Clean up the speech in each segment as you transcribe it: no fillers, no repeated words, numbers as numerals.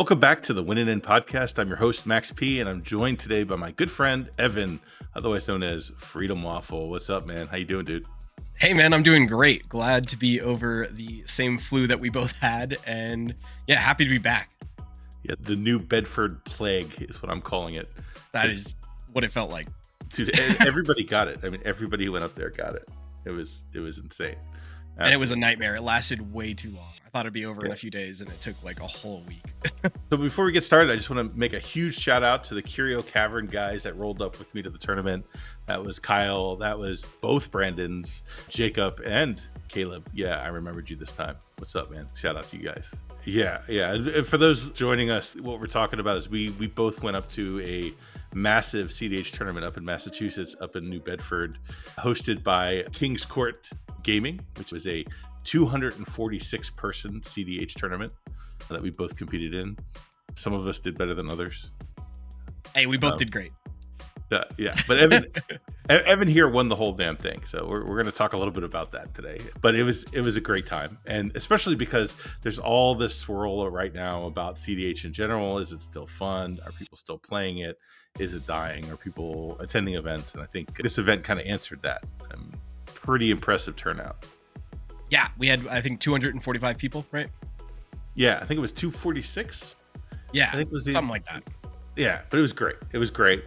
Welcome back to the Winnin' In podcast. I'm your host, Max P, and I'm joined today by my good friend, Evan, otherwise known as FreedomWaffle. What's up, man? How you doing, dude? Hey, man, I'm doing great. Glad to be over the same flu that we both had, and yeah, happy to be back. Yeah, the new Bedford Plague is what I'm calling it. That is what it felt like. Dude, everybody got it. I mean, everybody who went up there got it. It was insane. Absolutely. And it was a nightmare. It lasted way too long. I thought it'd be over in a few days, and it took like a whole week. So before we get started, I just want to make a huge shout out to the Curio Cavern guys that rolled up with me to the tournament. That was Kyle. That was both Brandons, Jacob, and Caleb. Yeah, I remembered you this time. What's up, man? Shout out to you guys. Yeah. And for those joining us, what we're talking about is we both went up to a massive cEDH tournament up in Massachusetts, up in New Bedford, hosted by King's Court Gaming, which was a 246 person cEDH tournament that we both competed in. Some of us did better than others. Hey, we both did great. Yeah, but Evan here won the whole damn thing, so we're going to talk a little bit about that today. But it was a great time, and especially because there's all this swirl right now about cEDH in general. Is it still fun? Are people still playing it? Is it dying? Are people attending events? And I think this event kind of answered that. Pretty impressive turnout. Yeah, we had, I think, 245 people, right? Yeah, I think it was 246. Yeah, I think it was something like that. Yeah, but it was great. It was great.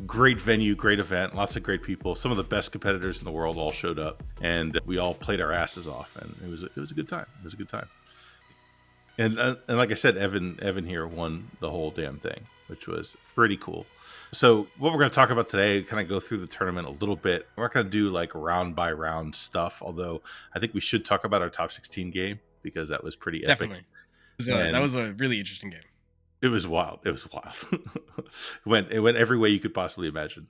Great venue, great event, lots of great people. Some of the best competitors in the world all showed up, and we all played our asses off, and it was a good time. It was a good time. And like I said, Evan here won the whole damn thing, which was pretty cool. So what we're going to talk about today, kind of go through the tournament a little bit. We're not going to do like round by round stuff, although I think we should talk about our top 16 game because that was pretty epic. Definitely. That was a really interesting game. It was wild. It went every way you could possibly imagine.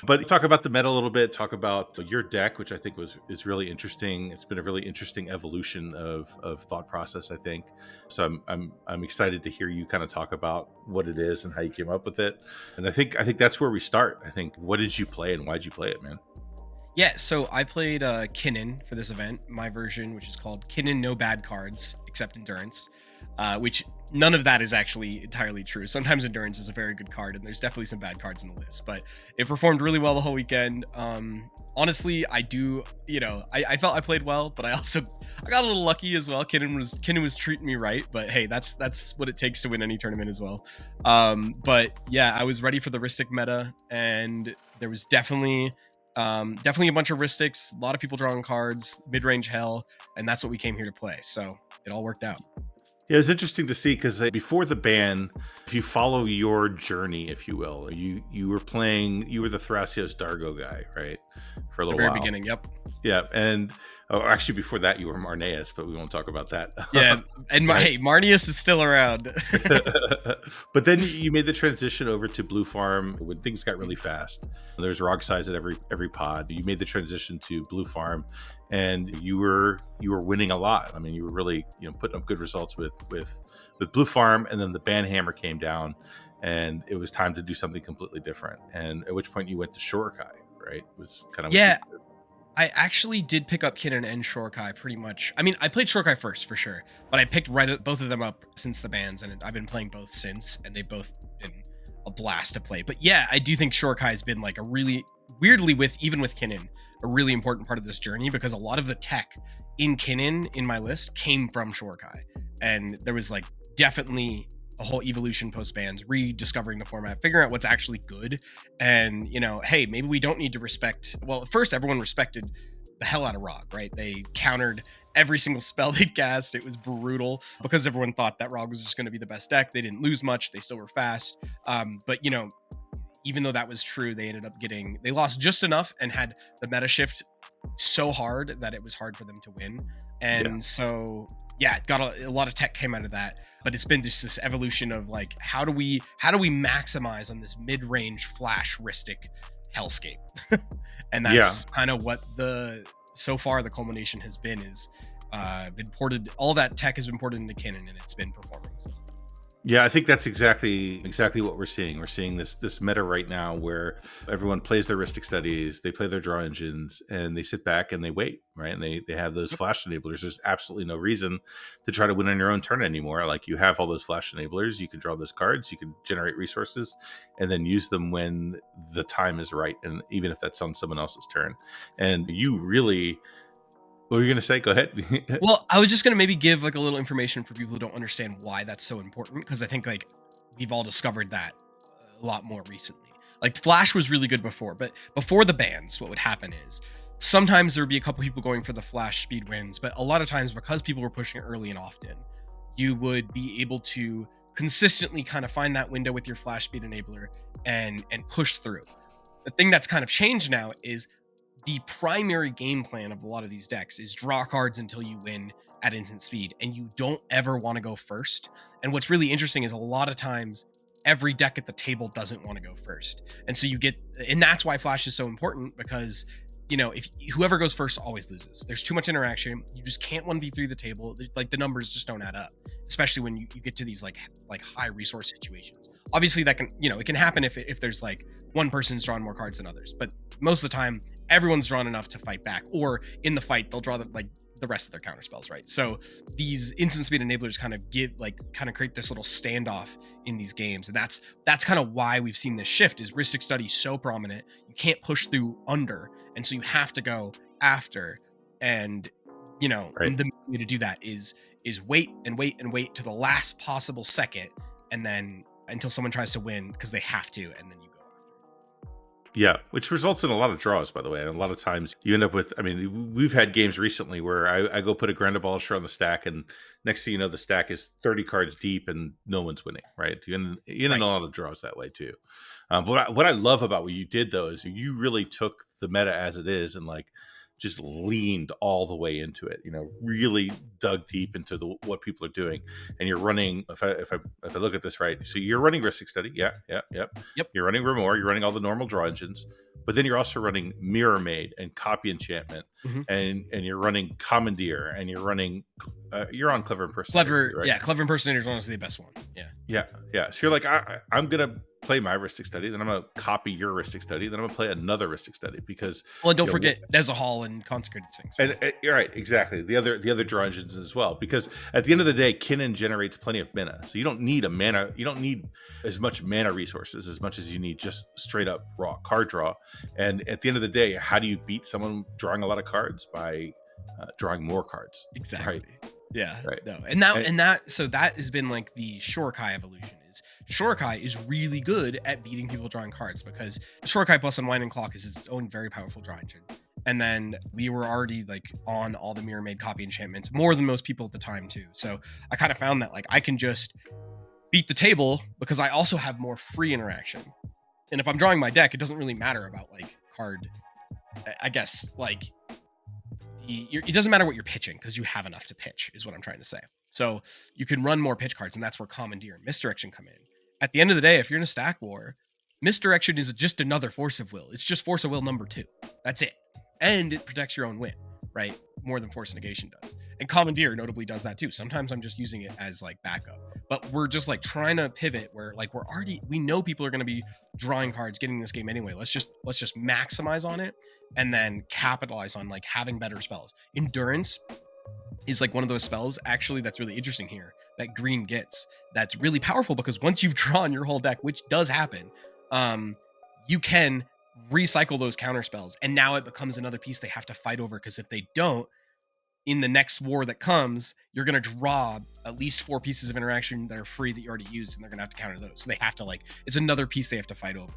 But talk about the meta a little bit. Talk about your deck, which I think is really interesting. It's been a really interesting evolution of thought process, I think. So I'm excited to hear you kind of talk about what it is and how you came up with it. And I think that's where we start. I think, what did you play and why'd you play it, man? Yeah, so I played Kinnan for this event, my version, which is called Kinnan No Bad Cards Except Endurance, which none of that is actually entirely true. Sometimes Endurance is a very good card, and there's definitely some bad cards in the list, but it performed really well the whole weekend. Honestly, I felt I played well, but I got a little lucky as well. Kinnan was treating me right, but hey, that's what it takes to win any tournament as well. But yeah, I was ready for the Rhystic meta, and there was definitely a bunch of Rhystics, a lot of people drawing cards, mid-range hell, and that's what we came here to play. So it all worked out. Yeah, it was interesting to see because before the ban, if you follow your journey, if you will, you were the Thrasios Dargo guy, right? For a little while. The very beginning, yep. Yeah, and actually before that you were Marneus, but we won't talk about that. Yeah, and hey, Marneus is still around. But then you made the transition over to Blue Farm when things got really fast. There's Rog size at every pod. You made the transition to Blue Farm, and you were winning a lot. I mean, you were really putting up good results with Blue Farm, and then the ban hammer came down, and it was time to do something completely different. And at which point you went to Shoreikai, right? It was kind of I actually did pick up Kinnan and Shoreikai pretty much. I mean, I played Shoreikai first for sure, but I picked both of them up since the bans, and I've been playing both since, and they've both been a blast to play. But yeah, I do think Shoreikai has been like a really, weirdly even with Kinnan, a really important part of this journey, because a lot of the tech in Kinnan in my list came from Shoreikai, and there was like definitely a whole evolution post bans, rediscovering the format, figuring out what's actually good. And hey, maybe we don't need to respect, well, at first everyone respected the hell out of Rog, right? They countered every single spell they'd cast. It was brutal because everyone thought that Rog was just going to be the best deck. They didn't lose much, they still were fast, but even though that was true, they lost just enough and had the meta shift so hard that it was hard for them to win. And so it got a lot of tech came out of that, but it's been just this evolution of like, how do we maximize on this mid-range flash Rhystic hellscape? And that's kind of what so far the culmination has been, is been ported, all that tech has been ported into Kinnan, and it's been performing. So. Yeah, I think that's exactly what we're seeing. We're seeing this meta right now where everyone plays their Rhystic studies, they play their draw engines, and they sit back and they wait, right? And they have those Yep. flash enablers. There's absolutely no reason to try to win on your own turn anymore. Like, you have all those flash enablers, you can draw those cards, you can generate resources, and then use them when the time is right, and even if that's on someone else's turn. And you really, what were you going to say? Go ahead. Well, I was just gonna maybe give like a little information for people who don't understand why that's so important, because I think like we've all discovered that a lot more recently. Like Flash was really good before, but before the bans, what would happen is sometimes there would be a couple people going for the Flash speed wins, but a lot of times because people were pushing it early and often, you would be able to consistently kind of find that window with your Flash speed enabler and push through. The thing that's kind of changed now is the primary game plan of a lot of these decks is draw cards until you win at instant speed, and you don't ever want to go first. And what's really interesting is a lot of times every deck at the table doesn't want to go first, and so you get, and that's why Flash is so important, because if whoever goes first always loses. There's too much interaction. You just can't 1v3 the table. Like the numbers just don't add up, especially when you get to these like high resource situations. Obviously that can, it can happen if there's like one person's drawn more cards than others, but most of the time everyone's drawn enough to fight back, or in the fight they'll draw the rest of their counter spells, right? So these instant speed enablers kind of create this little standoff in these games, and that's kind of why we've seen this shift. Is Rhystic study so prominent? You can't push through under, and so you have to go after, and Right. the way to do that is wait and wait and wait to the last possible second, and then until someone tries to win, because they have to, and then you go after. Yeah, which results in a lot of draws, by the way. And a lot of times you end up with, I mean, we've had games recently where I go put a Grand Abolisher on the stack, and next thing you know, the stack is 30 cards deep and no one's winning, right? You end in Right. a lot of draws that way too. But what I love about what you did, though, is you really took the meta as it is and like just leaned all the way into it, really dug deep into what people are doing. And you're running, if I look at this right, so you're running Rhystic Study. Yep. Yep. You're running Remore, you're running all the normal draw engines, but then you're also running Mirror Maid and Copy Enchantment, Mm-hmm. and you're running Commandeer, and you're running you're on Clever Impersonator. Clever, right? yeah, Clever Impersonator is honestly the best one. Yeah. So you're like, I'm gonna play my Rhystic Study, then I'm gonna copy your Rhystic Study, then I'm gonna play another Rhystic Study, because Well, and don't forget Desahal and Consecrated Sphinx. and you're right, exactly, the other draw engines as well, because at the end of the day, Kinnan generates plenty of mana, so you don't need as much mana resources as much as you need just straight up raw card draw. And at the end of the day, how do you beat someone drawing a lot of cards? By drawing more cards. Exactly. Right. Yeah. Right. No. And that so that has been like the Shorakai evolution. Is Shorakai is really good at beating people drawing cards, because Shorakai plus Unwinding Clock is its own very powerful draw engine. And then we were already like on all the Mirror Maid copy enchantments more than most people at the time too. So I kind of found that like I can just beat the table because I also have more free interaction. And if I'm drawing my deck, it doesn't really matter about like card, I guess, like it doesn't matter what you're pitching, because you have enough to pitch, is what I'm trying to say. So you can run more pitch cards, and that's where Commandeer and Misdirection come in. At the end of the day, if you're in a stack war, Misdirection is just another Force of Will. It's just Force of Will number 2. That's it. And it protects your own win, right? More than Force Negation does. And Commandeer notably does that too. Sometimes I'm just using it as like backup, but we're just like trying to pivot where like we know people are going to be drawing cards, getting this game anyway. Let's just maximize on it, and then capitalize on like having better spells. Endurance is like one of those spells actually that's really interesting here that green gets, that's really powerful, because once you've drawn your whole deck, which does happen, you can recycle those counter spells, and now it becomes another piece they have to fight over, because if they don't, in the next war that comes, you're going to draw at least 4 pieces of interaction that are free that you already used, and they're going to have to counter those. So they have to like, it's another piece they have to fight over,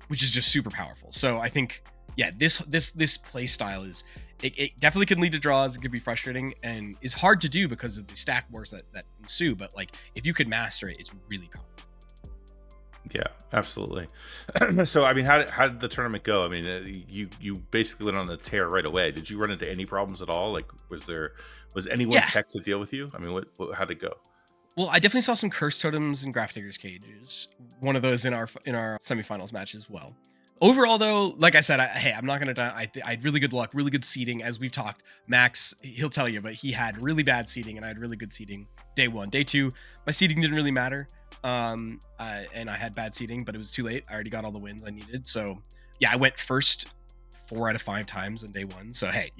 which is just super powerful. So I think, yeah, this play style is, it definitely can lead to draws. It can be frustrating and is hard to do because of the stack wars that ensue. But like, if you could master it, it's really powerful. Yeah, absolutely. So, I mean, how did the tournament go? I mean, you basically went on a tear right away. Did you run into any problems at all? Like, was anyone tech to deal with you? I mean, how'd it go? Well, I definitely saw some Curse Totems and Graph Digger's Cages. One of those in our semifinals match as well. Overall, though, like I said, hey, I'm not gonna die. I had really good luck, really good seeding, as we've talked. Max, he'll tell you, but he had really bad seeding, and I had really good seeding day 1. Day 2, my seeding didn't really matter, and I had bad seeding, but it was too late. I already got all the wins I needed, so yeah, I went first 4 out of 5 times in day 1. So hey,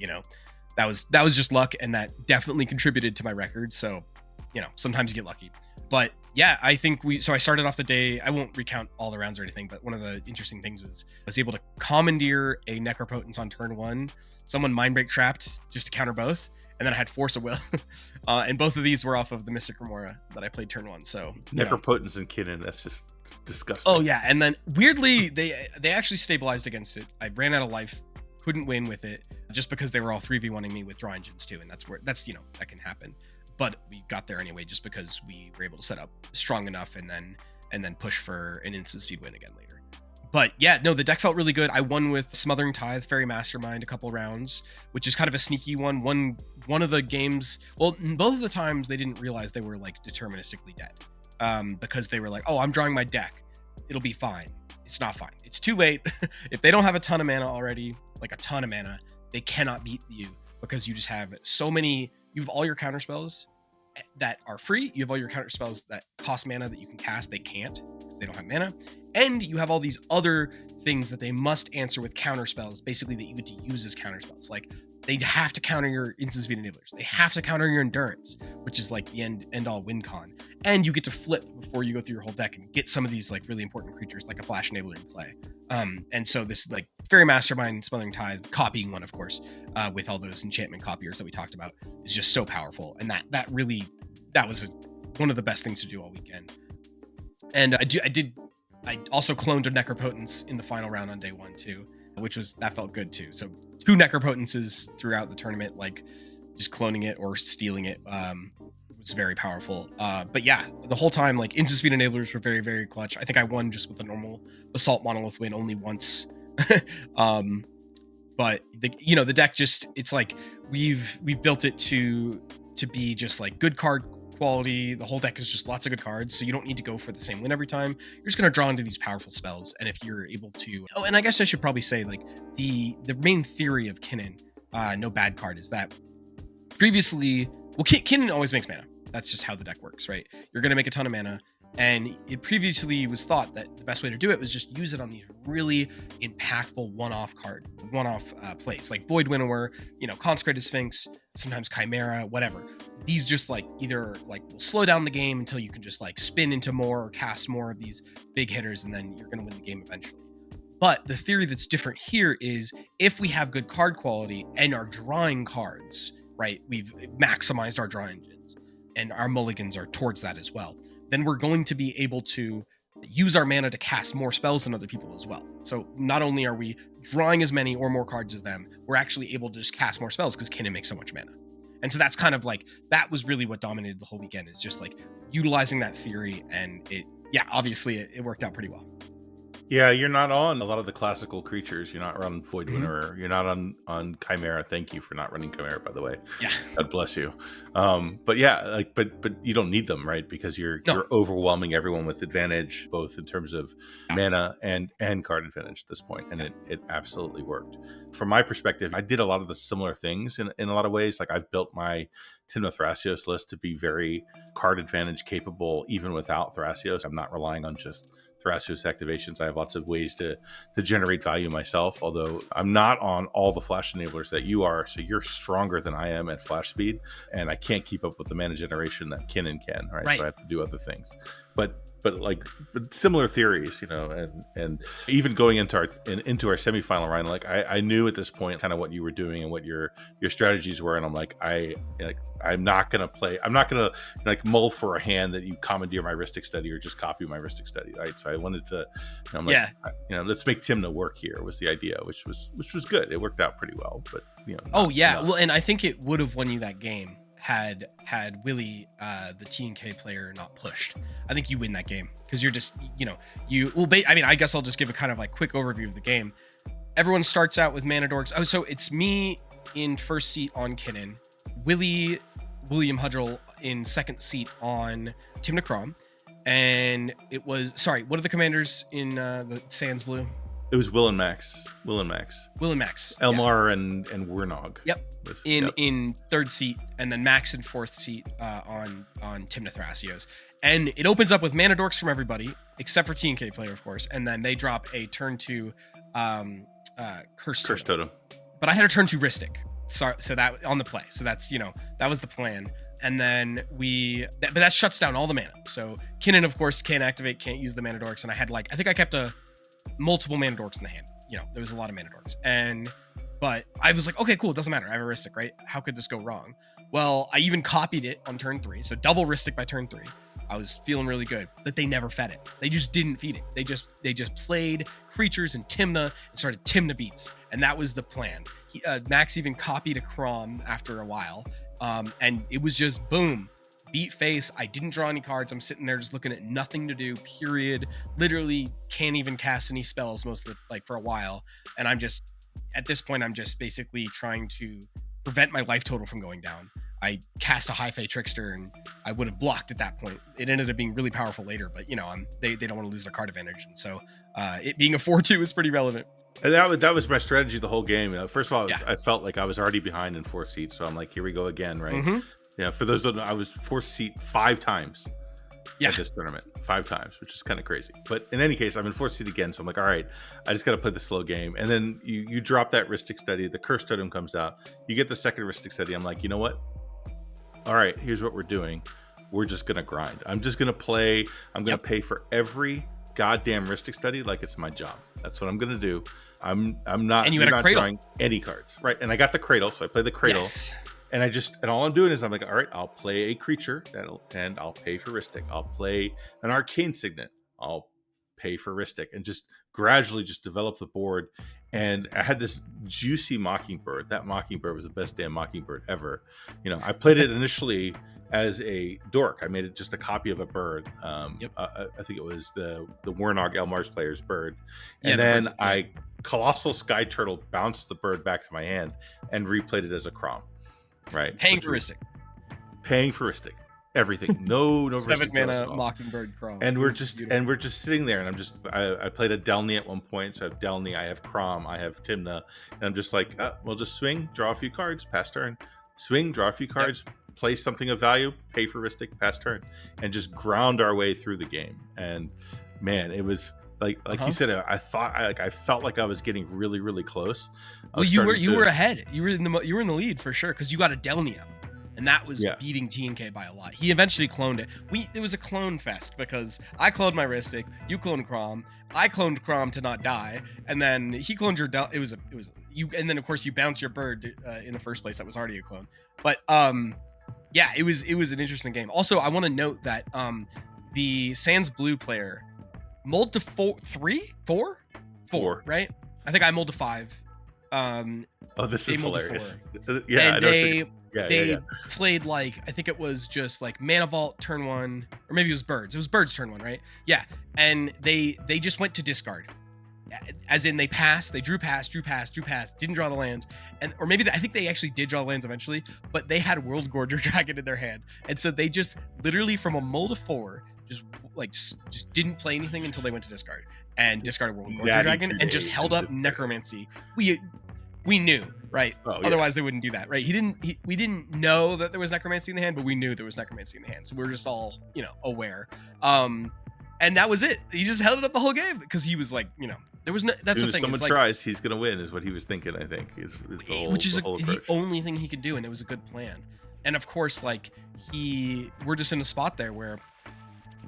that was just luck, and that definitely contributed to my record. So sometimes you get lucky. But yeah, I think I started off the day, I won't recount all the rounds or anything, but one of the interesting things was I was able to commandeer a Necropotence on turn 1. Someone Mindbreak trapped just to counter both, and then I had Force of Will. And both of these were off of the Mystic Remora that I played turn 1. So Necropotence and Kinnan, that's just disgusting. Oh yeah, and then weirdly, they actually stabilized against it. I ran out of life, couldn't win with it, just because they were all 3v1ing me with draw engines too, and that's that can happen. But we got there anyway, just because we were able to set up strong enough and then push for an instant speed win again later. But yeah, no, the deck felt really good. I won with Smothering Tithe, Fairy Mastermind a couple rounds, which is kind of a sneaky one. One of the games, well, both of the times they didn't realize they were like deterministically dead, because they were like, oh, I'm drawing my deck, it'll be fine. It's not fine. It's too late. If they don't have a ton of mana already, like a ton of mana, they cannot beat you, because you just have so many. You have all your counter spells that are free. You have all your counter spells that cost mana that you can cast. They can't, because they don't have mana. And you have all these other things that they must answer with counter spells, basically, that you get to use as counter spells. Like, they have to counter your instant speed enablers. They have to counter your endurance, which is like the end all win con. And you get to flip before you go through your whole deck and get some of these like really important creatures, like a flash enabler in play. And so this like Fairy Mastermind, Smothering Tithe, copying one, of course, with all those enchantment copiers that we talked about, is just so powerful. And that was one of the best things to do all weekend. And I also cloned a Necropotence in the final round on day 1 too, that felt good too. So 2 Necropotences throughout the tournament, like just cloning it or stealing it, was very powerful. But yeah, the whole time, like, instant speed enablers were very, very clutch. I think I won just with a normal Assault Monolith win only once. But the deck just, it's like we've built it to be just like good card quality. The whole deck is just lots of good cards, so you don't need to go for the same win every time. You're just going to draw into these powerful spells, and if you're able to, and I guess I should probably say, like, the main theory of Kinnan, no bad card, is that previously, well, Kinnan always makes mana. That's just how the deck works, right? You're going to make a ton of mana, and it previously was thought that the best way to do it was just use it on these really impactful one-off plays, like Void Winnower, Consecrated Sphinx, sometimes Chimera, whatever. These just like either like will slow down the game until you can just like spin into more or cast more of these big hitters, and then you're going to win the game eventually. But the theory that's different here is if we have good card quality and are drawing cards, right? We've maximized our draw engines, and our mulligans are towards that as well. Then we're going to be able to use our mana to cast more spells than other people as well. So not only are we drawing as many or more cards as them, we're actually able to just cast more spells because Kinnan makes so much mana. And so that's kind of like, that was really what dominated the whole weekend, is just like utilizing that theory. And obviously it worked out pretty well. Yeah, you're not on a lot of the classical creatures. You're not on Void Winnower. You're not on Chimera. Thank you for not running Chimera, by the way. Yeah. God bless you. But yeah, like, but you don't need them, right? Because you're overwhelming everyone with advantage, both in terms of mana and card advantage at this point, and it absolutely worked. From my perspective, I did a lot of the similar things in a lot of ways. Like, I've built my Tymna Thrasios list to be very card advantage capable, even without Thrasios. I'm not relying on just Thrasios activations. I have lots of ways to generate value myself, although I'm not on all the flash enablers that you are, so you're stronger than I am at flash speed, and I can't keep up with the mana generation that Kinnan can, right? So I have to do other things. But similar theories, and even going into our semifinal round, like I knew at this point kind of what you were doing and what your strategies were, and I'm like, I'm not gonna like mull for a hand that you commandeer my Rhystic Study or just copy my Rhystic Study, right? So I wanted to, let's make Tymna work here was the idea, which was good. It worked out pretty well, but well, and I think it would have won you that game had Willie, the TNK player, not pushed. I think you win that game because you're just, I guess I'll just give a kind of like quick overview of the game. Everyone starts out with mana dorks. Oh, so it's me in first seat on Kinnan, William Hudrell in second seat on Tymna Crom, and it was, sorry, what are the commanders in the Sands Blue? It was Will and Max. Will and Max. Will and Max. Elmar and Wernog. Yep. In third seat, and then Max in fourth seat on Tymna Thrasios. And it opens up with mana dorks from everybody, except for TNK player, of course. And then they drop a turn 2 Curse Totem. But I had a turn 2 Rhystic. So that on the play. So that's, that was the plan. And then but that shuts down all the mana. So Kinnan, of course, can't activate, can't use the mana dorks. And I had I think I kept multiple mana dorks in the hand. There was a lot of mana dorks. But I was like, okay, cool. It doesn't matter. I have a Rhystic, right? How could this go wrong? Well, I even copied it on turn 3. So double Rhystic by turn 3. I was feeling really good, but they never fed it. They just didn't feed it. They just played creatures and Tymna and started Tymna beats. And that was the plan. Max even copied a Crom after a while. And it was just boom, beat face. I didn't draw any cards. I'm sitting there just looking at nothing to do, period. Literally can't even cast any spells most of for a while. And at this point, I'm just basically trying to prevent my life total from going down. I cast a High Fae Trickster and I would have blocked at that point. It ended up being really powerful later, but they don't want to lose their card advantage. And so it being a 4-2 is pretty relevant. And that was my strategy the whole game. First of all, I felt like I was already behind in fourth seat. So I'm like, here we go again, right? Mm-hmm. For those that don't know, I was fourth seat 5 times at this tournament. 5 times, which is kind of crazy. But in any case, I'm in fourth seat again. So I'm like, all right, I just got to play the slow game. And then you drop that Rhystic Study. The Curse Totem comes out. You get the second Rhystic Study. I'm like, you know what? All right, here's what we're doing. We're just going to grind. I'm just going to play. I'm going to pay for every goddamn Rhystic Study like it's my job. That's what I'm going to do. I'm not. And you had a Cradle. Drawing any cards, right? And I got the Cradle, so I play the Cradle. Yes. And all I'm doing is I'm like, all right, I'll play a creature and I'll pay for Rhystic. I'll play an Arcane Signet. I'll pay for Rhystic, and just gradually just develop the board. And I had this juicy Mockingbird. That Mockingbird was the best damn Mockingbird ever. I played it initially as a dork. I made it just a copy of a bird. I think it was the Wernog Elmar's player's bird. And then I Colossal Sky Turtle bounced the bird back to my hand and replayed it as a Crom. Right. Paying for Rhystic. Everything. No 7 mana Mockingbird Crom. And we're just sitting there, and I played a Delny at one point. So I have Delny, I have Crom, I have Tymna, and I'm just like, we'll just swing, draw a few cards, pass turn. Swing, draw a few cards, play something of value, pay for Rhystic, pass turn, and just ground our way through the game. And man, it was like you said, I felt like I was getting really, really close. Well, you were ahead. You were in the lead for sure, because you got a Delny up. And that was beating TNK by a lot. He eventually cloned it. It was a clone fest, because I cloned my Rhystic, you cloned Crom, I cloned Crom to not die, and then he cloned your it was you, and then of course you bounce your bird in the first place that was already a clone. But it was an interesting game. Also, I want to note that the Sans Blue player mulled to 4, right? I think I mulled to 5. This is hilarious. And they played I think it was just Mana Vault turn 1, or maybe it was Birds. It was Birds turn 1, right? Yeah. And they just went to discard. As in they drew pass, didn't draw the lands. Or maybe I think they actually did draw the lands eventually, but they had World Gorger Dragon in their hand. And so they just literally from a mull to 4, just didn't play anything until they went to discard and discarded World Gorger Dragon and just held up Necromancy. We knew, right? Otherwise they wouldn't do that, right? We didn't know that there was Necromancy in the hand, but we knew there was Necromancy in the hand. So we were just all, aware. And that was it. He just held it up the whole game because he was there was no, that's the thing. If someone tries, he's going to win is what he was thinking, I think. Which is the only thing he could do. And it was a good plan. And of course, we're just in a spot there where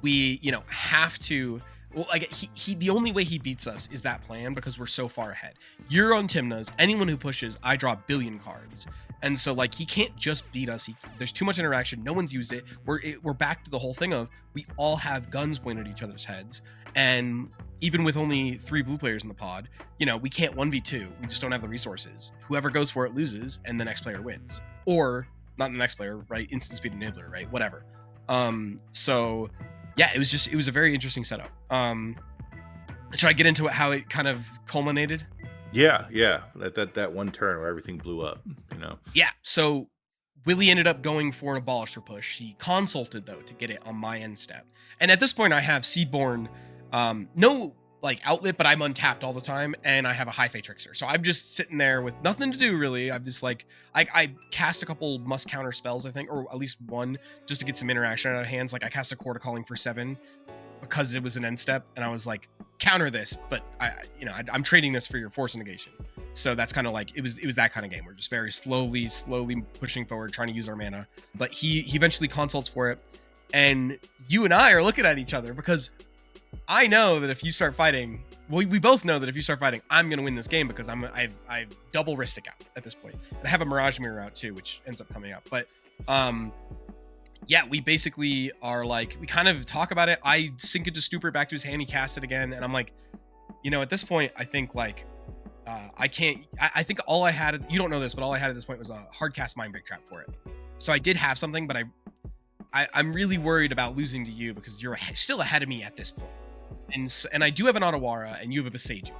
we, have to, the only way he beats us is that plan, because we're so far ahead. You're on Tymna's. Anyone who pushes, I draw a billion cards. And so he can't just beat us. There's too much interaction. No one's used it. We're back to the whole thing of we all have guns pointed at each other's heads. And even with only 3 blue players in the pod, we can't 1v2. We just don't have the resources. Whoever goes for it loses, and the next player wins. Or not the next player, right? Instant speed enabler, right? Whatever. So yeah, it was a very interesting setup. Should I get into it, how it kind of culminated? Yeah. That one turn where everything blew up, Yeah. So Willie ended up going for an Abolisher push. He consulted though to get it on my end step. And at this point I have Seedborn, no like outlet, but I'm untapped all the time, and I have a high Fate Trickster. So I'm just sitting there with nothing to do really. I'm just like, I cast a couple must counter spells, I think, or at least one, just to get some interaction out of hands. Like I cast a Quarter Calling for 7 because it was an end step, and I was like, counter this, but I'm trading this for your Force Negation. So that's kind of like, it was that kind of game. We're just very slowly pushing forward, trying to use our mana. But he eventually consults for it, and you and I are looking at each other because I know that if you start fighting, we both know that if you start fighting, I'm gonna win this game because I've double Rhystic out at this point. And I have a Mirage Mirror out too, which ends up coming up. But yeah, we basically are like, we kind of talk about it. I sink into Stupor back to his hand, he casts it again, and I'm like, at this point, I think like I think all I had, you don't know this, but all I had at this point was a hard cast Mindbreak Trap for it. So I did have something, but I'm really worried about losing to you because you're still ahead of me at this point. And I do have an Otawara and you have a Beseiju.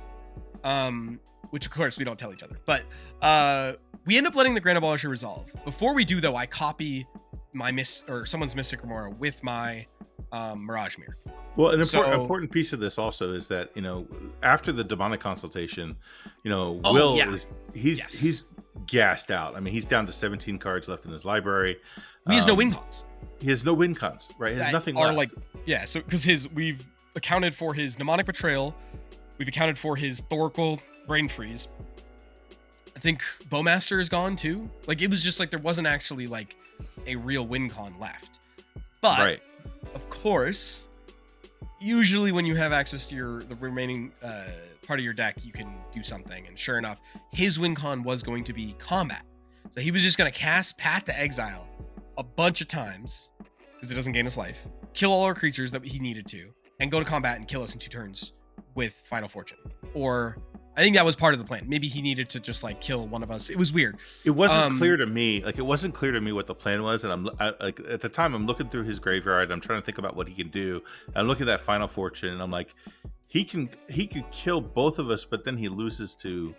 Which of course we don't tell each other. But we end up letting the Grand Abolisher resolve. Before we do though, I copy my someone's Mystic Remora with my Mirage Mirror. Well, an important piece of this also is that, after the demonic consultation, Will is he's gassed out. I mean, he's down to 17 cards left in his library. He has no win cons. He has no win cons, right? He has nothing left. So because we've accounted for his Mnemonic Betrayal, we've accounted for his Thoracle Brain Freeze. I think Bowmaster is gone too. Like, it was just like there wasn't actually like a real win con left. But of course, usually when you have access to the remaining part of your deck, you can do something. And sure enough, his win con was going to be combat. So he was just going to cast Path to Exile a bunch of times because it doesn't gain us life, kill all our creatures that he needed to, and go to combat and kill us in 2 turns with Final Fortune. Or I think that was part of the plan. Maybe he needed to just like kill one of us. It was weird. It wasn't clear to me. Like, it wasn't clear to me what the plan was. And like at the time, I'm looking through his graveyard. I'm trying to think about what he can do. I'm looking at that Final Fortune, and I'm like, he could kill both of us, but then he loses to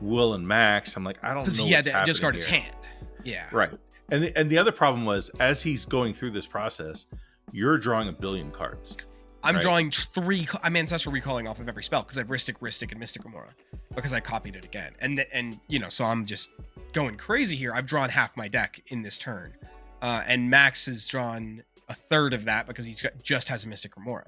Will and Max. I'm like, I don't know. Because he had to discard his hand. Yeah. Right. And the other problem was, as he's going through this process, you're drawing a billion cards. I'm drawing 3. I'm Ancestral Recalling off of every spell because I have Rhystic, and Mystic Remora because I copied it again. And so I'm just going crazy here. I've drawn half my deck in this turn. And Max has drawn a third of that because just has a Mystic Remora.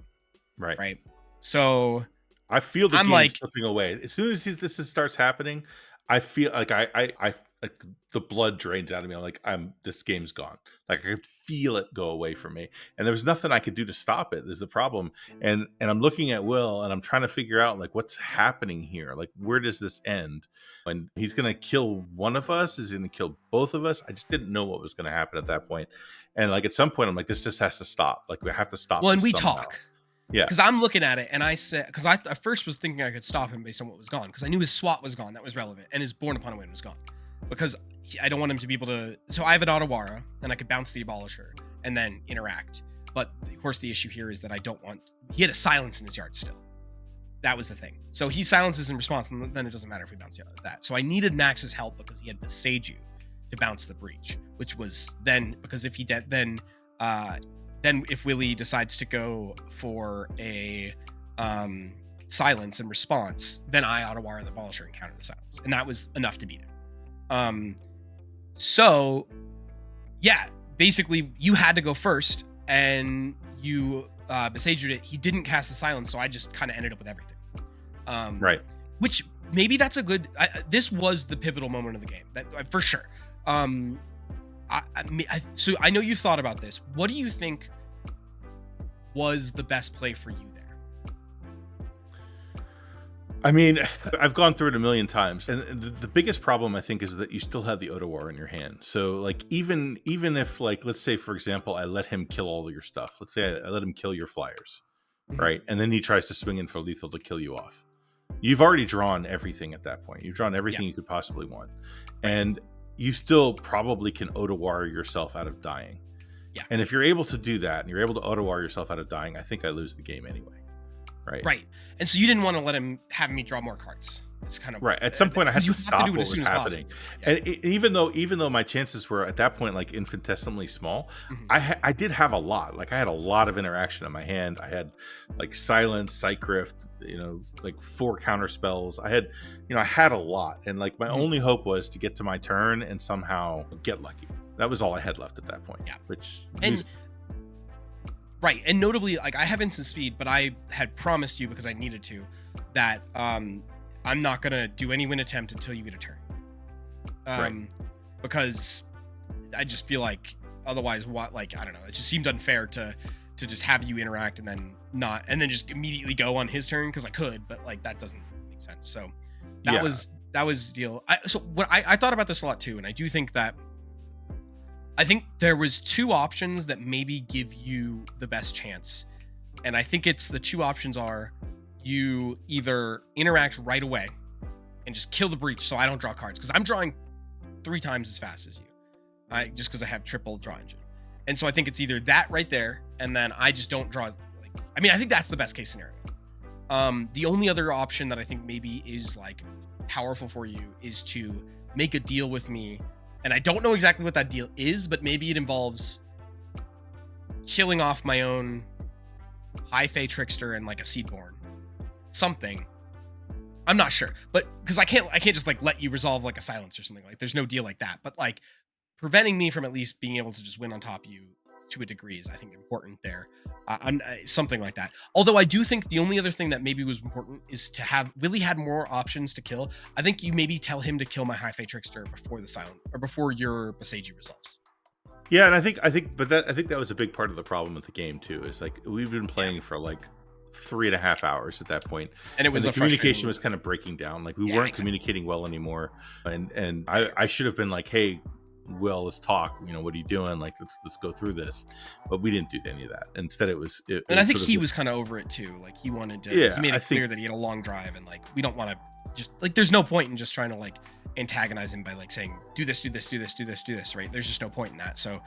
Right. So I feel the game slipping away. As soon as this starts happening, I feel like I like the blood drains out of me. I'm like, this game's gone. Like, I could feel it go away from me, and there was nothing I could do to stop it. Is the problem. And I'm looking at Will, and I'm trying to figure out like what's happening here. Like, where does this end? And he's gonna kill one of us? Is he gonna kill both of us? I just didn't know what was gonna happen at that point. And like at some point, I'm like, this just has to stop. Like, we have to stop. Well, and we somehow. talk. Yeah, because I'm looking at it and I said, because I at first was thinking I could stop him based on what was gone, because I knew his SWAT was gone, that was relevant, and his Born Upon a Wind was gone, because I don't want him to be able to. So I have an Otawara, and I could bounce the Abolisher and then interact. But of course, the issue here is that I don't want. He had a silence in his yard still. That was the thing. So he silences in response, and then it doesn't matter if we bounce that. So I needed Max's help because he had Beseiju to bounce the Breach, which was then, because if he did, then if Willie decides to go for a silence in response, then I Otawara the Abolisher and counter the silence, and that was enough to beat him. So yeah, basically you had to go first, and you Beseju'd it. He didn't cast the silence, so I just kind of ended up with everything. Right. Which maybe that's a good. This was the pivotal moment of the game, that for sure. So I know you've thought about this. What do you think was the best play for you there? I mean, I've gone through it a million times, and the biggest problem I think is that you still have the Otawara in your hand. So like, even if, like, let's say for example, I let him kill all of your stuff. Let's say I let him kill your flyers, right? And then he tries to swing in for lethal to kill you off. You've already drawn everything at that point. You've drawn everything you could possibly want, and you still probably can Otawara yourself out of dying. Yeah. And if you're able to do that, and you're able to Otawara yourself out of dying, I think I lose the game anyway. right? Right. And so you didn't want to let him have me draw more cards. It's kind of right. At some point, I had to stop what was happening, yeah. and even though my chances were at that point like infinitesimally small, Mhm. I did have a lot. Like I had a lot of interaction in my hand. I had like silence, sight grift, like 4 counter spells. I had, I had a lot, and like my Mhm. only hope was to get to my turn and somehow get lucky. That was all I had left at that point. Yeah. Which Right, and notably, like I have instant speed, but I had promised you because I needed to that I'm not gonna do any win attempt until you get a turn. Right. Because I just feel like otherwise, what like I don't know, it just seemed unfair to just have you interact and then not, and then just immediately go on his turn because I could, but like that doesn't make sense. So that was the deal. So what I thought about this a lot too, and I do think that. I think there was 2 options that maybe give you the best chance. And I think it's the 2 options are you either interact right away and just kill the breach so I don't draw cards. Because I'm drawing 3 times as fast as you. Just because I have triple draw engine. And so I think it's either that right there, and then I just don't draw. I think that's the best case scenario. The only other option that I think maybe is like powerful for you is to make a deal with me. And I don't know exactly what that deal is, but maybe it involves killing off my own High Fae Trickster and like a Seedborn. Something. I'm not sure. But because I can't just like let you resolve like a silence or something. Like there's no deal like that. But like preventing me from at least being able to just win on top of you to a degree is I think important there. Something like that. Although I do think the only other thing that maybe was important is to have Willie had more options to kill. I think you maybe tell him to kill my High Fae Trickster before the silent or before your Baseji resolves. Yeah, and I think that was a big part of the problem with the game too. Is like we've been playing for like 3.5 hours at that point, and it was the communication was kind of breaking down. Like we weren't communicating well anymore, and I should have been like, hey, Will, let's talk. What are you doing? Like let's go through this, but we didn't do any of that. Instead, it was. And I think he was kind of over it too. Like he wanted to. Yeah, he made it clear that he had a long drive, and like we don't want to just like. There's no point in just trying to like antagonize him by like saying do this, do this, do this, do this, do this. Right? There's just no point in that. So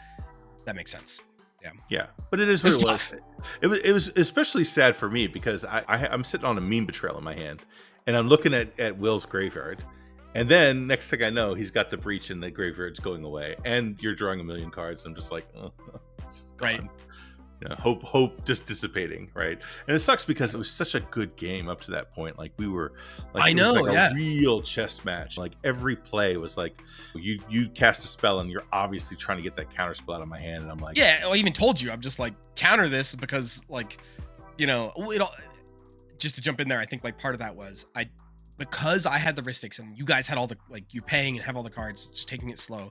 that makes sense. Yeah, but it is what it was. It was especially sad for me because I'm sitting on a meme betrayal in my hand, and I'm looking at Will's graveyard, and then next thing I know, he's got the breach and the graveyard's going away, and you're drawing a million cards. And I'm just like, it's gone. Right. Hope just dissipating, right? And it sucks because it was such a good game up to that point. Like we were, like a real chess match. Like every play was like, you cast a spell and you're obviously trying to get that counter spell out of my hand, and I'm like, I even told you, I'm just like counter this because like, just to jump in there, I think like part of that was because I had the Rhystics and you guys had all the like you paying and have all the cards, just taking it slow.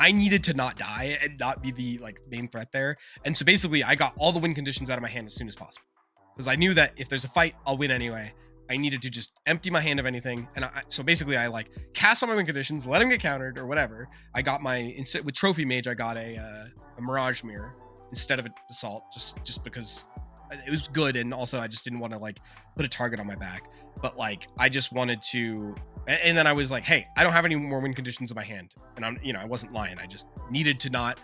I needed to not die and not be the like main threat there. And so basically I got all the win conditions out of my hand as soon as possible. Because I knew that if there's a fight, I'll win anyway. I needed to just empty my hand of anything. And so basically I like cast all my win conditions, let him get countered or whatever. I got with Trophy Mage, I got a Mirage Mirror instead of an Assault just because it was good. And also I just didn't want to like put a target on my back. But like, I just wanted to, and then I was like, hey, I don't have any more win conditions in my hand. And I wasn't lying. I just needed to not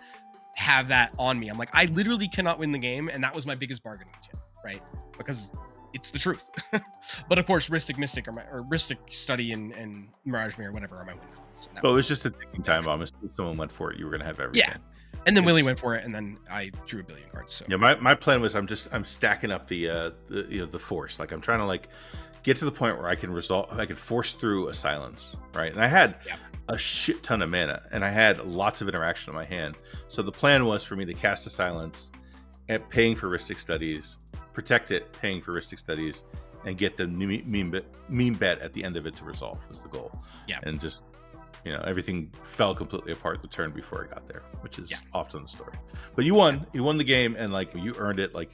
have that on me. I'm like, I literally cannot win the game. And that was my biggest bargaining chip, right? Because it's the truth. But of course, Rhystic Mystic or Rhystic Study and Mirage Mirror, whatever are my win cons. But it was just a ticking time bomb. If someone went for it, you were going to have everything. Yeah. And then Willie went for it, and then I drew a billion cards. So yeah, my plan was I'm stacking up the force. Like I'm trying to like get to the point where I can force through a silence, right? And I had a shit ton of mana, and I had lots of interaction in my hand. So the plan was for me to cast a silence, and paying for Rhystic Studies, protect it, paying for Rhystic Studies, and get the meme bet at the end of it to resolve was the goal. Yeah, and just. Everything fell completely apart the turn before I got there, which is often the story. But you won. You won the game, and like you earned it. Like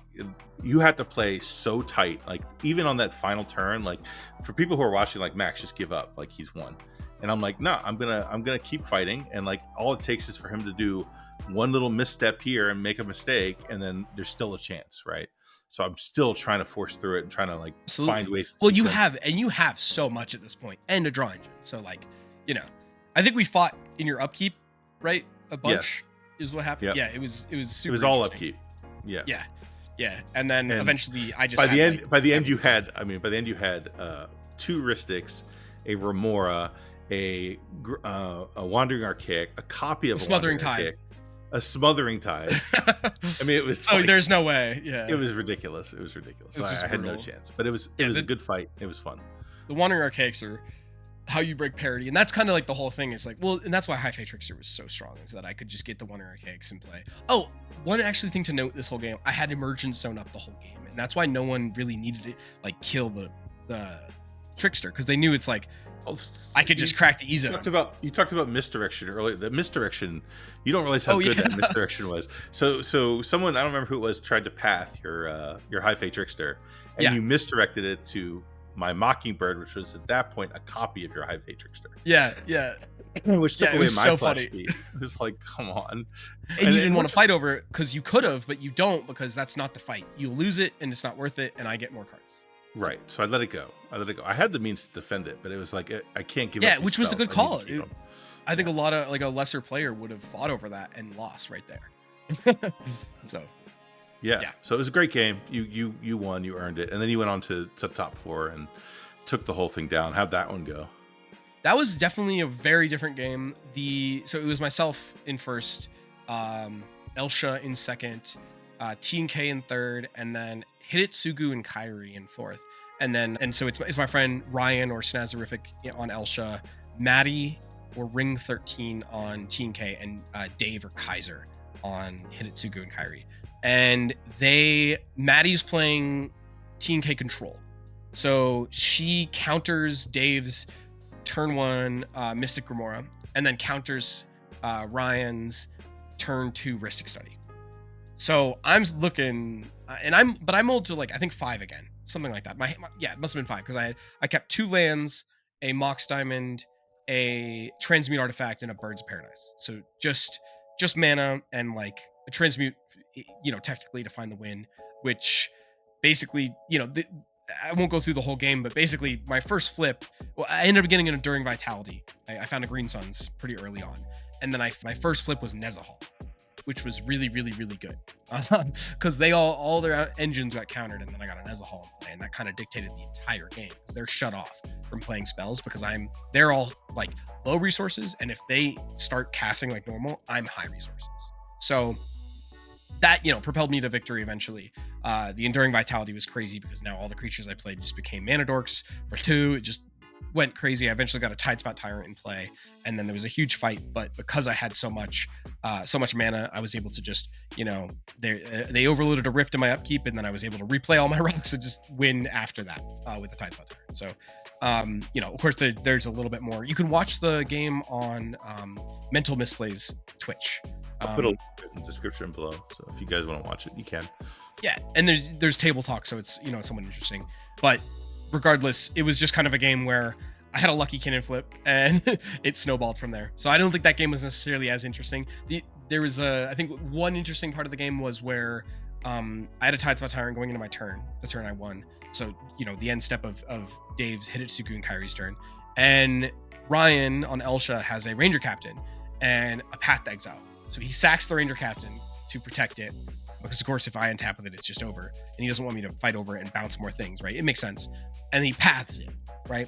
you had to play so tight. Like even on that final turn, like for people who are watching, like Max just give up. Like he's won, and I'm like, no, I'm gonna keep fighting. And like all it takes is for him to do one little misstep here and make a mistake, and then there's still a chance, right? So I'm still trying to force through it and trying to like find ways. Well, you have so much at this point, and a draw engine. So like, I think we fought in your upkeep, right? A bunch is what happened. Yep. Yeah, it was super. It was all upkeep. Yeah. Yeah, and then And eventually I just by had, the end, like, by the end everything. you had 2 Rhystics, a Remora, a Wandering Archaic, a copy The of a Smothering Wandering Tide. Archaic, a Smothering Tide. I mean, it was So like, there's no way. Yeah, it was ridiculous. It was ridiculous. So it's just I had no brutal. chance. But it was Yeah, a good fight. It was fun. the Wandering Archaics are how you break parity, and that's kind of like the whole thing. Is like, well, and that's why High Fate Trickster was so strong, is that I could just get the Wandering Archaics and play. Oh, one actually thing to note this whole game, I had Emergence Zone up the whole game, and that's why no one really needed to like kill the Trickster, because they knew it's like, I could just crack the E zone. You talked about misdirection earlier. The misdirection, you don't realize how good that misdirection was. So someone, I don't remember who it was, tried to path your High Fate Trickster, and you misdirected it to my Mockingbird, which was at that point a copy of your High Fate Trickster. Yeah. Which took away my so flash funny. speed. It was like, come on. And you didn't want to fight over it because you could have, but you don't, because that's not the fight. You lose it and it's not worth it, and I get more cards. Right. So I let it go. I had the means to defend it, but it was like, I can't give up. Yeah, which was a good call. I think Yeah. a lot of, like, a lesser player would have fought over that and lost right there. So yeah. So it was a great game. You won, you earned it. And then you went on to top 4 and took the whole thing down. How'd that one go? that was definitely a very different game. So it was myself in first, Elsha in second, T and K in third, and then Hidetsugu and Kairi in fourth. And so it's my friend Ryan or Snazerific on Elsha, Maddie or Ring 13 on T and K, and Dave or Kaiser on Hidetsugu and Kairi. And Maddie's playing T and K control. So she counters Dave's turn 1 Mystic Remora, and then counters Ryan's turn 2 Rhystic Study. So I'm looking, but I'm old to, like, I think 5 again, something like that. It must have been 5, because I kept 2 lands, a Mox Diamond, a Transmute Artifact, and a Birds of Paradise. So just mana and, like, a Transmute, technically to find the win, which basically, I won't go through the whole game, but basically my first flip, I ended up getting an Enduring Vitality. I found a Green Suns pretty early on. And then my first flip was Nezahal, which was really, really, really good. Because they all their engines got countered, and then I got a Nezahal in play, and that kind of dictated the entire game, because they're shut off from playing spells, because they're all, like, low resources, and if they start casting like normal, I'm high resources. So that, propelled me to victory eventually. The Enduring Vitality was crazy, because now all the creatures I played just became mana dorks for 2. It just went crazy. I eventually got a Tidespot Tyrant in play, and then there was a huge fight, but because I had so much mana, I was able to just, they overloaded a Rift in my upkeep, and then I was able to replay all my rocks and just win after that with the Tidespot Tyrant. So, of course, there's a little bit more. You can watch the game on Mental Misplays Twitch. I'll put a link in the description below, so if you guys want to watch it, you can. Yeah, and there's table talk, so it's, somewhat interesting. But regardless, it was just kind of a game where I had a lucky Kinnan flip, and it snowballed from there. So I don't think that game was necessarily as interesting. There was I think one interesting part of the game was where I had a Tidespot Tyrant going into my turn, the turn I won. So, the end step of Dave's Hidetsugu and Kairi's turn. And Ryan on Elsha has a Ranger Captain and a Path to Exile. So he sacks the Ranger Captain to protect it, because, of course, if I untap with it, it's just over. And he doesn't want me to fight over it and bounce more things, right? It makes sense. And he paths it, right?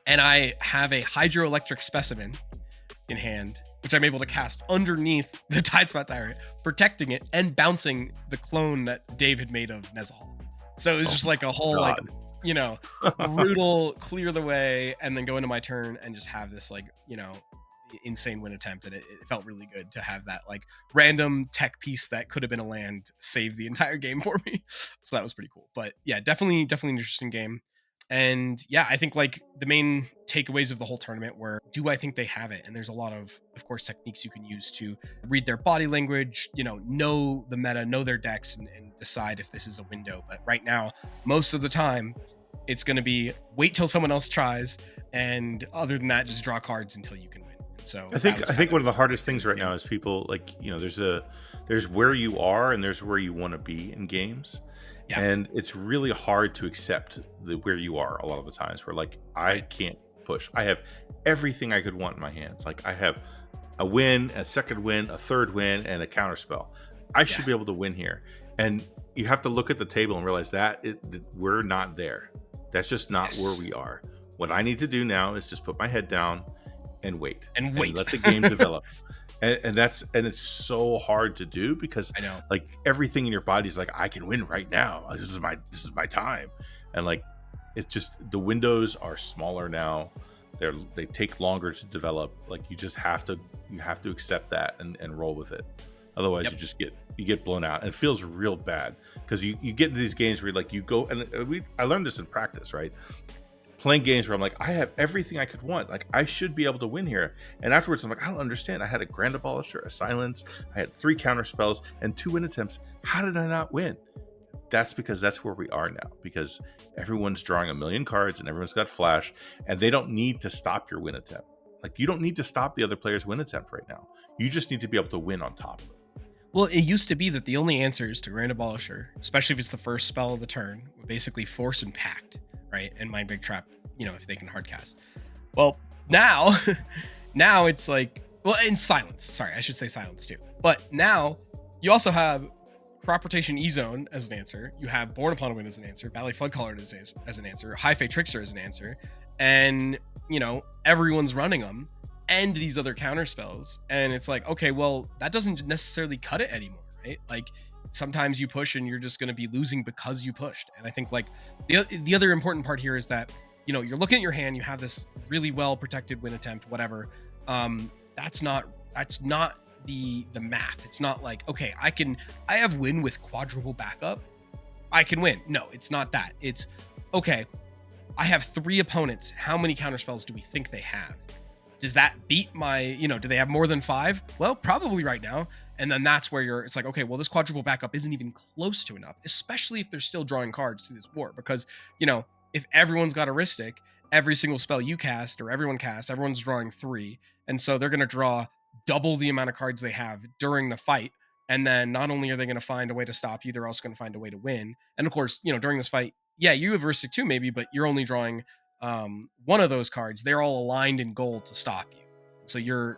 And I have a Hydroelectric Specimen in hand, which I'm able to cast underneath the Tidespot Tyrant, protecting it and bouncing the clone that Dave had made of Nezahal. So it was just like a whole, God. brutal clear the way, and then go into my turn and just have this, like, insane win attempt. And it felt really good to have that, like, random tech piece that could have been a land save the entire game for me. So that was pretty cool. But yeah, definitely an interesting game. And yeah, I think, like, the main takeaways of the whole tournament were, do I think they have it? And there's a lot of course, techniques you can use to read their body language, know the meta, know their decks, and decide if this is a window. But right now, most of the time, it's going to be wait till someone else tries, and other than that, just draw cards until you can win. So I think one of the hardest things right now is people, like, there's where you are and there's where you want to be in games. Yeah. And it's really hard to accept where you are a lot of the times, where, like, I can't push. I have everything I could want in my hand. Like, I have a win, a second win, a third win, and a counter spell. I should be able to win here. And you have to look at the table and realize that we're not there. That's just not where we are. What I need to do now is just put my head down and wait and let the game develop. And it's so hard to do because I know, like everything in your body is like, I can win right now. This is my time. And like, it's just, the windows are smaller now. They take longer to develop. Like you have to accept that and roll with it. Otherwise you get blown out, and it feels real bad because you get into these games where like you go, and I learned this in practice, right? Playing games where I'm like, I have everything I could want. Like I should be able to win here. And afterwards I'm like, I don't understand. I had a Grand Abolisher, a Silence, I had 3 counter spells and 2 win attempts. How did I not win? That's because that's where we are now, because everyone's drawing a million cards and everyone's got flash, and they don't need to stop your win attempt. Like you don't need to stop the other player's win attempt right now. You just need to be able to win on top of it. Well, it used to be that the only answers to Grand Abolisher, especially if it's the first spell of the turn, were basically Force and Pact, right? And Mind Big Trap, if they can hardcast. Well, now it's like, well, and Silence. Sorry, I should say Silence too. But now you also have Crop Rotation E-Zone as an answer. You have Born Upon a Wind as an answer. Valley Floodcaller as an answer. High Fate Trickster as an answer. And, everyone's running them. And these other counter spells, and it's like, okay, well, that doesn't necessarily cut it anymore, right? Like sometimes you push and you're just going to be losing because you pushed. And I think like the other important part here is that you're looking at your hand, you have this really well protected win attempt, whatever. That's not the math. It's not like, okay, I have win with quadruple backup, I can win. No, it's not that. It's okay, I have 3 opponents, how many counter spells do we think they have? Does that beat my, do they have more than 5? Well, probably right now. And then that's where it's like, okay, well, this quadruple backup isn't even close to enough, especially if they're still drawing cards through this war. Because, if everyone's got a Rhystic, every single spell you cast or everyone casts, everyone's drawing 3. And so they're going to draw double the amount of cards they have during the fight. And then not only are they going to find a way to stop you, they're also going to find a way to win. And of course, during this fight, yeah, you have Rhystic too, maybe, but you're only drawing one of those cards. They're all aligned in gold to stop you, so you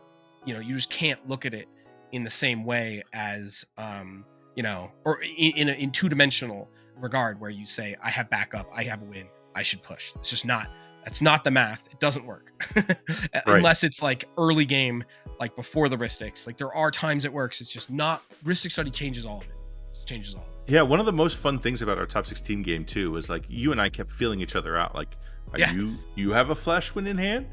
just can't look at it in the same way as or in a two-dimensional regard where you say, I have backup, I have a win, I should push. It's just that's not the math. It doesn't work. Right. Unless it's like early game, like before the Rhystics. Like there are times it works. It's just not. Rhystic Study changes all of it. It changes all of it. Yeah, one of the most fun things about our top 16 game too was like you and I kept feeling each other out. Like, you have a flash win in hand?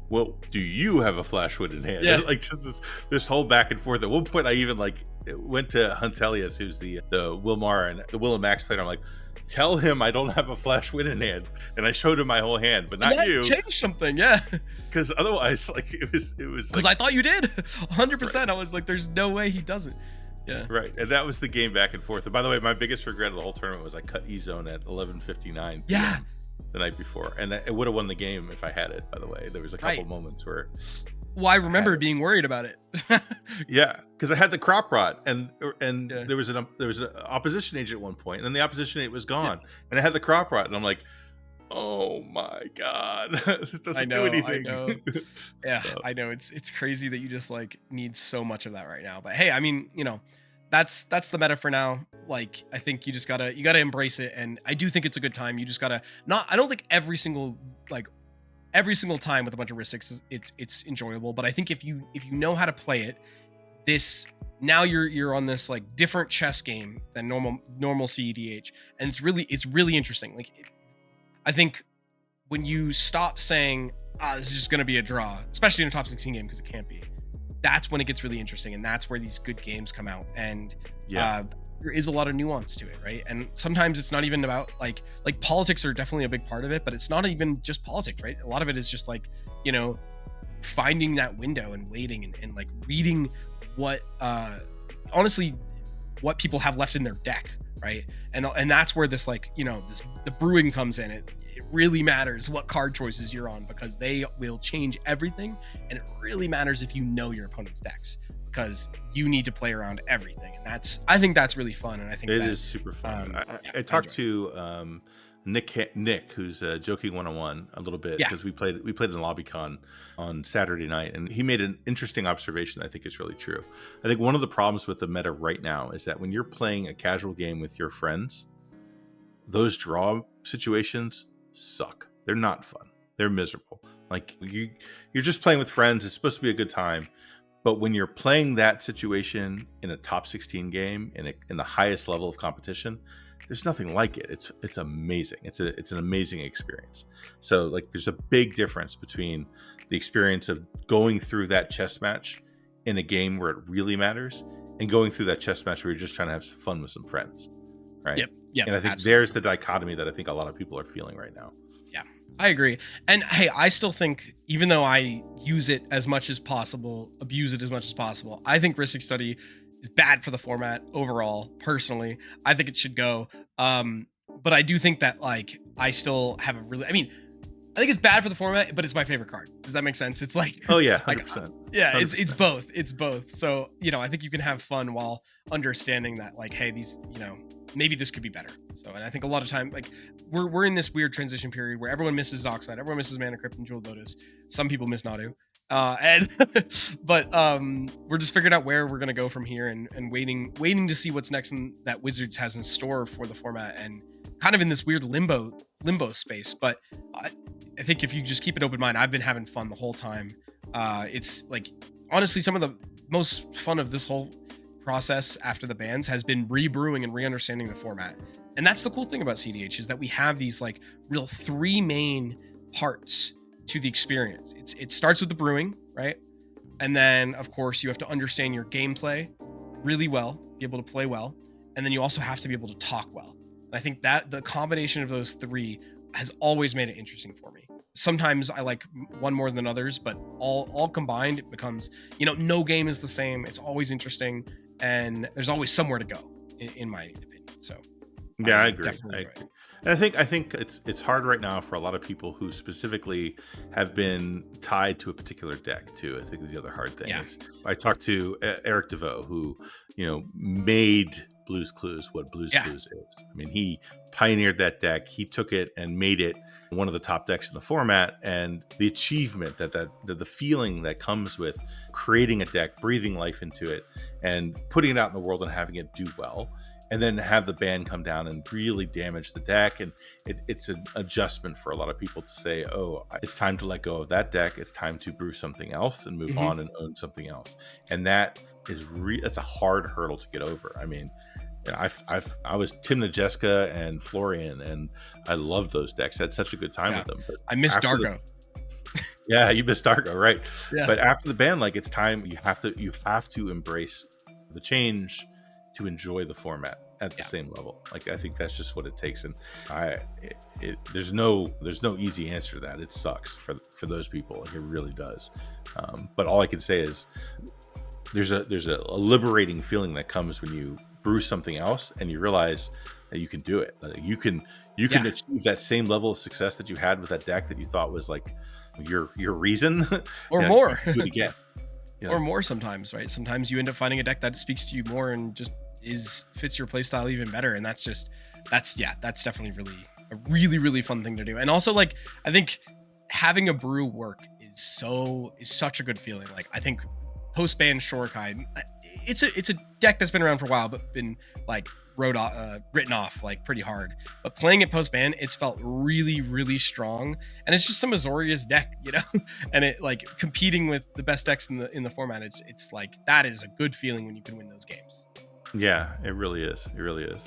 Well, do you have a flash win in hand? Yeah. Like just this whole back and forth. At one point, I even like went to Huntelius, who's the Wilmar and the Will and Max player. I'm like, tell him I don't have a flash win in hand, and I showed him my whole hand, but not you. Changed something, yeah. Because otherwise, like it was. Because I thought you did, 100%. Right. I was like, there's no way he doesn't. Yeah. Right, and that was the game back and forth. And by the way, my biggest regret of the whole tournament was I cut E-Zone at 11:59. Yeah. The night before, and it would have won the game if I had it. By the way, there was a couple moments where. Well, I remember being worried about it. Yeah, because I had the crop rot, and there was an opposition age at one point, and then the opposition age was gone, and I had the crop rot, and I'm like, oh my god, this doesn't do anything. I know. Yeah, so. I know. It's crazy that you just like need so much of that right now. But hey, I mean, that's the meta for now. Like, I think you gotta embrace it, and I do think it's a good time. You just gotta I don't think every single time with a bunch of Rhystics it's enjoyable, but I think if you know how to play it, now you're on this like different chess game than normal cEDH, and it's really interesting. Like, I think when you stop saying, this is just gonna be a draw, especially in a top 16 game, because it can't be, that's when it gets really interesting, and that's where these good games come out. And there is a lot of nuance to it, right? And sometimes it's not even about like politics are definitely a big part of it, but it's not even just politics, right? A lot of it is just like, finding that window and waiting and like reading what honestly what people have left in their deck, right? And that's where this like, the brewing comes in. It really matters what card choices you're on, because they will change everything, and it really matters if you know your opponent's decks, because you need to play around everything, and I think that's really fun. And I think it is super fun. I talked to Nick, who's joking 101 a little bit, Yeah. because we played in LobbyCon on Saturday night, and he made an interesting observation that I think is really true. I think one of the problems with the meta right now is that when you're playing a casual game with your friends, those draw situations suck. They're not fun. They're miserable. Like you're just playing with friends. It's supposed to be a good time. But when you're playing that situation in a top 16 game in the highest level of competition, there's nothing like it. It's amazing. It's an amazing experience. So like there's a big difference between the experience of going through that chess match in a game where it really matters and going through that chess match where you're just trying to have fun with some friends. Right. Yep. And I think absolutely. there's the dichotomy that I think a lot of people are feeling right now. Yeah, I agree. And hey, I still think, even though I use it as much as possible, abuse it as much as possible, I think Rhystic Study is bad for the format overall. Personally, I think it should go. But I do think that like I still have a really, I think it's bad for the format, but it's my favorite card. Does that make sense? It's like, oh yeah, 100%. Yeah, 100%. it's both. It's both. So, I think you can have fun while understanding that, like, hey, these, maybe this could be better. So, and I think a lot of time, like, we're in this weird transition period where everyone misses Oxide, everyone misses Mana Crypt and Jeweled Lotus. Some people miss Nadu. But we're just figuring out where we're gonna go from here and waiting to see what's next in that Wizards has in store for the format, and kind of in this weird limbo space. But I think if you just keep an open mind, I've been having fun the whole time. It's like, honestly, some of the most fun of this whole process after the bans has been rebrewing and re-understanding the format. And that's the cool thing about cEDH, is that we have these like real three main parts to the experience. It starts with the brewing, right? And then of course you have to understand your gameplay really well, be able to play well. And then you also have to be able to talk well. And I think that the combination of those three has always made it interesting for me. Sometimes I like one more than others, but all combined, it becomes, no game is the same. It's always interesting, and there's always somewhere to go, in my opinion. So yeah, I agree. Definitely And I think it's hard right now for a lot of people who specifically have been tied to a particular deck too. I think the other hard thing is, I talked to Eric DeVoe, who made Blue's Clues what Blue's Clues is. I mean, he pioneered that deck. He took it and made it one of the top decks in the format, and the achievement that the feeling that comes with creating a deck, breathing life into it, and putting it out in the world and having it do well, and then have the ban come down and really damage the deck. And it's an adjustment for a lot of people to say, oh, it's time to let go of that deck. It's time to brew something else and move on and own something else. And that is that's a hard hurdle to get over. I mean, I was Tymna, Jessica, and Florian, and I loved those decks. I had such a good time with them. But I miss Dargo. Yeah, you missed Dargo, right? Yeah. But after the ban, like, it's time. You have to embrace the change to enjoy the format at the same level. Like, I think that's just what it takes. And there's no easy answer to that. It sucks for those people. Like, it really does. But all I can say is there's a liberating feeling that comes when you brew something else and you realize that you can do it. Like, you can achieve that same level of success that you had with that deck that you thought was like your reason, or more. Do it again. Or more sometimes, right? Sometimes you end up finding a deck that speaks to you more and just fits your playstyle even better. And that's definitely a really fun thing to do. And also, like, I think having a brew work is such a good feeling. Like, I think post-ban Shorekai, it's a deck that's been around for a while, but been like written off like pretty hard. But playing it post-ban, it's felt really strong, and it's just some Azorius deck, and it, like, competing with the best decks in the format. It's like, that is a good feeling when you can win those games. Yeah, it really is. It really is.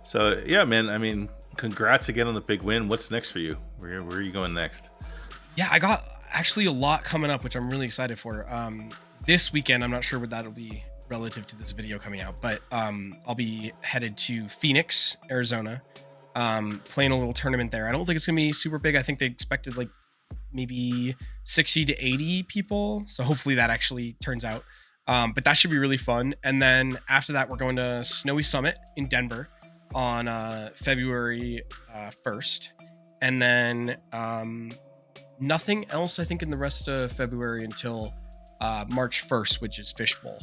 So yeah, man. I mean, congrats again on the big win. What's next for you? Where are you going next? Yeah, I got actually a lot coming up, which I'm really excited for. This weekend, I'm not sure what that'll be relative to this video coming out, but I'll be headed to Phoenix, Arizona, playing a little tournament there. I don't think it's gonna be super big. I think they expected like maybe 60 to 80 people, so hopefully that actually turns out. But that should be really fun. And then after that, we're going to Snowy Summit in Denver on February 1st, and then nothing else, I think, in the rest of February until March 1st, which is Fishbowl,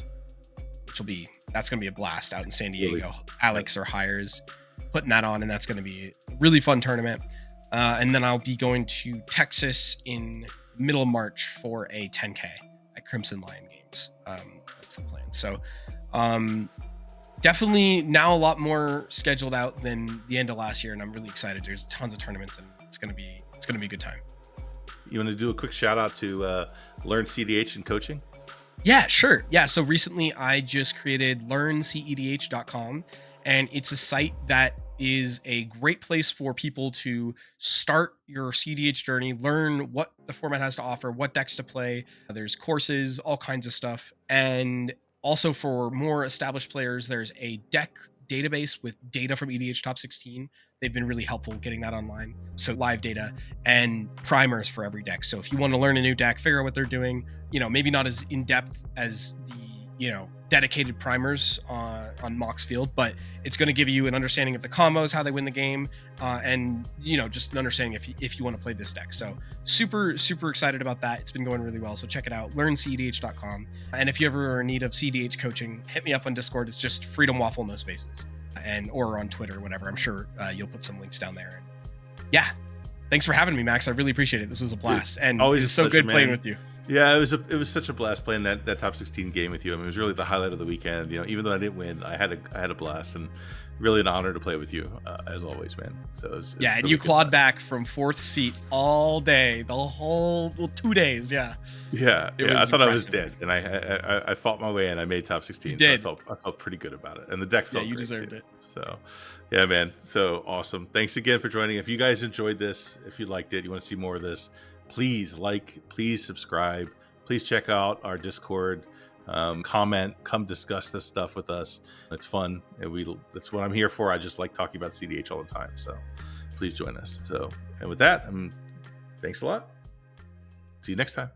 that's gonna be a blast out in San Diego. Alex or Hires putting that on, and that's going to be a really fun tournament. And then I'll be going to Texas in middle of March for a 10K at Crimson Lion Games. That's the plan. So definitely now a lot more scheduled out than the end of last year, and I'm really excited. There's tons of tournaments, and it's gonna be a good time. You want to do a quick shout out to LearnCEDH and coaching? Yeah, sure. Yeah, so recently I just created LearnCEDH.com, and it's a site that is a great place for people to start your cEDH journey, learn what the format has to offer, what decks to play. There's courses, all kinds of stuff. And also for more established players, there's a deck database with data from EDH Top 16. They've been really helpful getting that online. So live data and primers for every deck. So if you want to learn a new deck, figure out what they're doing, maybe not as in depth as the, dedicated primers on Mox Field, but it's going to give you an understanding of the combos, how they win the game, and just an understanding if you want to play this deck. So super excited about that. It's been going really well, so check it out, learncedh.com. And if you ever are in need of cEDH coaching, hit me up on Discord. It's just FreedomWaffle, no spaces, or on Twitter, whatever. I'm sure you'll put some links down there. And yeah, thanks for having me, Max. I really appreciate it. This was a blast, and it was so good playing with you. Yeah, it was such a blast playing that top 16 game with you. I mean, it was really the highlight of the weekend. Even though I didn't win, I had a blast, and really an honor to play with you as always, man. So it was and really you clawed back from 4th seat all day, the whole 2 days. Yeah. I thought I was dead, and I fought my way in. I made top 16. You did. So I felt pretty good about it, and the deck felt you great deserved too. it. So yeah, man. So awesome. Thanks again for joining. If you guys enjoyed this, if you liked it, you want to see more of this, please please subscribe. Please check out our Discord, comment, come discuss this stuff with us. It's fun, and that's what I'm here for. I just like talking about cEDH all the time, so please join us. And with that, thanks a lot. See you next time.